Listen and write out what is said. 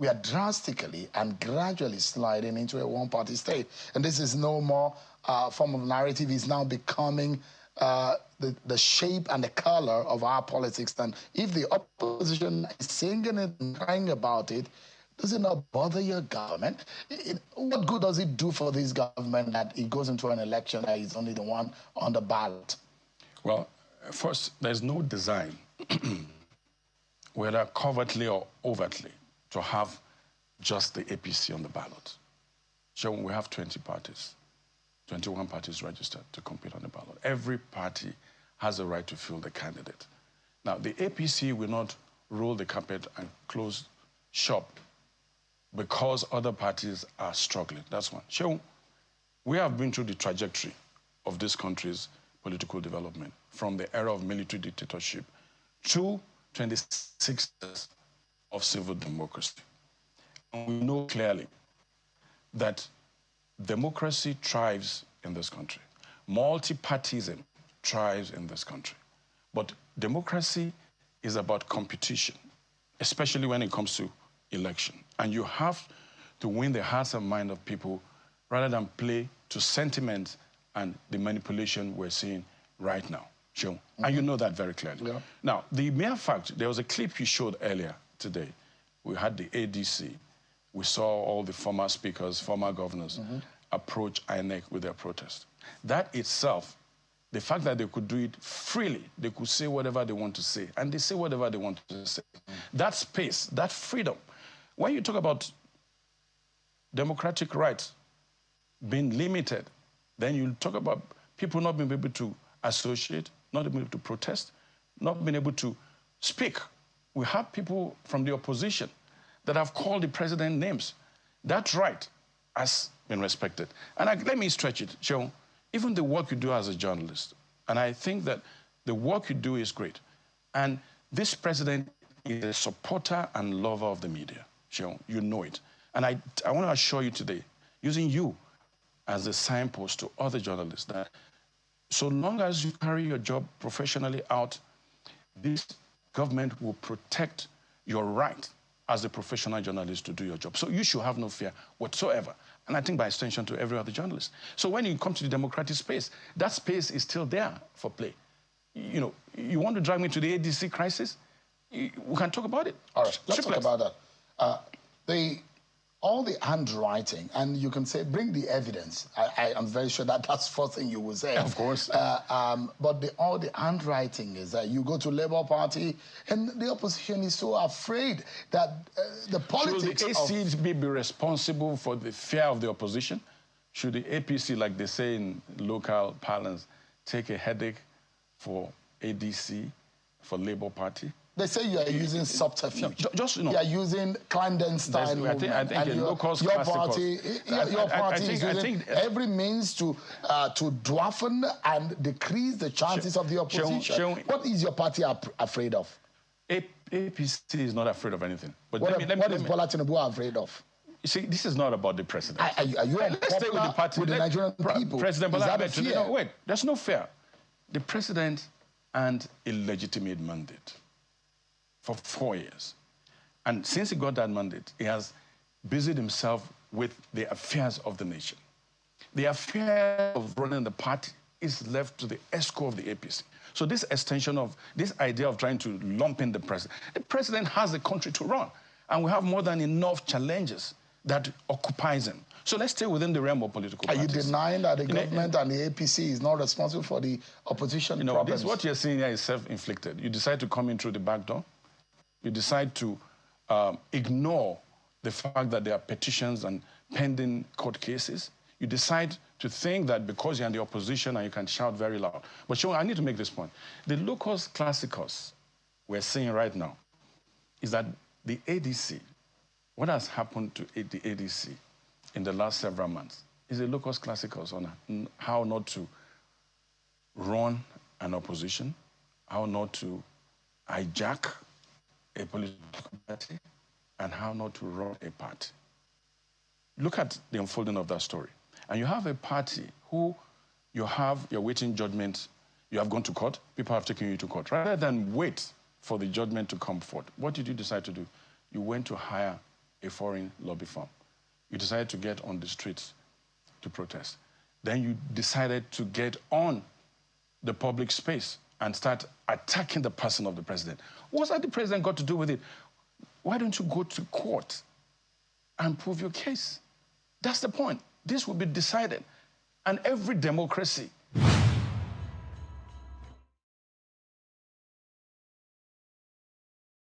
we are drastically and gradually sliding into a one-party state. And this is no more form of narrative. It's now becoming the shape and the color of our politics. And if the opposition is singing it and crying about it, does it not bother your government? What good does it do for this government that it goes into an election that is only the one on the ballot? Well, first, there's no design, whether covertly or overtly, to have just the APC on the ballot. So we have 20 parties, 21 parties registered to compete on the ballot. Every party has a right to field the candidate. Now, the APC will not roll the carpet and close shop because other parties are struggling. That's one. So we have been through the trajectory of this country's political development from the era of military dictatorship to 26 years of civil democracy. And we know clearly that democracy thrives in this country. Multi-partyism thrives in this country. But democracy is about competition, especially when it comes to election. And you have to win the hearts and minds of people rather than play to sentiment and the manipulation we're seeing right now. Sure. And you know that very clearly. Yeah. Now, the mere fact, there was a clip you showed earlier today. We had the ADC. We saw all the former speakers, former governors approach INEC with their protest. That itself, the fact that they could do it freely, they could say whatever they want to say, and they say whatever they want to say. That space, that freedom. When you talk about democratic rights being limited, then you talk about people not being able to associate, not being able to protest, not being able to speak. We have people from the opposition that have called the president names. That right has been respected. And let me stretch it, Sean. Even the work you do as a journalist, and I think that the work you do is great. And this president is a supporter and lover of the media, Sean. You know it. And I want to assure you today, using you as a signpost to other journalists, that so long as you carry your job professionally out, this government will protect your right as a professional journalist to do your job. So you should have no fear whatsoever. And I think by extension to every other journalist. So when you come to the democratic space, that space is still there for play. You know, you want to drag me to the ADC crisis? We can talk about it. All right, let's talk about that. All the handwriting, and you can say, bring the evidence. I'm very sure that that's the first thing you will say. Of course. But all the handwriting is that you go to Labour Party, and the opposition is so afraid that the politics Should the ACB be responsible for the fear of the opposition? Should the APC, like they say in local parlance, take a headache for ADC, for Labour Party? They say you are using subterfuge. No, just, you know, you are using clandestine movement. I think and your party is using every means to dwarfen and decrease the chances of the opposition. What is your party afraid of? APC is not afraid of anything. But what is Ballot afraid of? You see, this is not about the president. Are you Let's stay with the party. With the Nigerian people? President Ballot, no, wait, there's no fear. The president and a legitimate mandate for 4 years. And since he got that mandate, he has busied himself with the affairs of the nation. The affair of running the party is left to the ESCO of the APC. So this extension of, this idea of trying to lump in the president has the country to run. And we have more than enough challenges that occupies him. So let's stay within the realm of political parties. Are you denying that the government and the APC is not responsible for the opposition problems? This, what you're seeing here is self-inflicted. You decide to come in through the back door. You decide to ignore the fact that there are petitions and pending court cases. You decide to think that because you're in the opposition and you can shout very loud. But Sean, I need to make this point. The locus classicus we're seeing right now is that the ADC, what has happened to the ADC in the last several months is a locus classicus on how not to run an opposition, how not to hijack a political party, and how not to run a party. Look at the unfolding of that story. And you have a party who you're waiting judgment, you have gone to court, people have taken you to court. Rather than wait for the judgment to come forth, what did you decide to do? You went to hire a foreign lobby firm. You decided to get on the streets to protest. Then you decided to get on the public space and start attacking the person of the president. What's that the president got to do with it? Why don't you go to court and prove your case? That's the point. This will be decided. And every democracy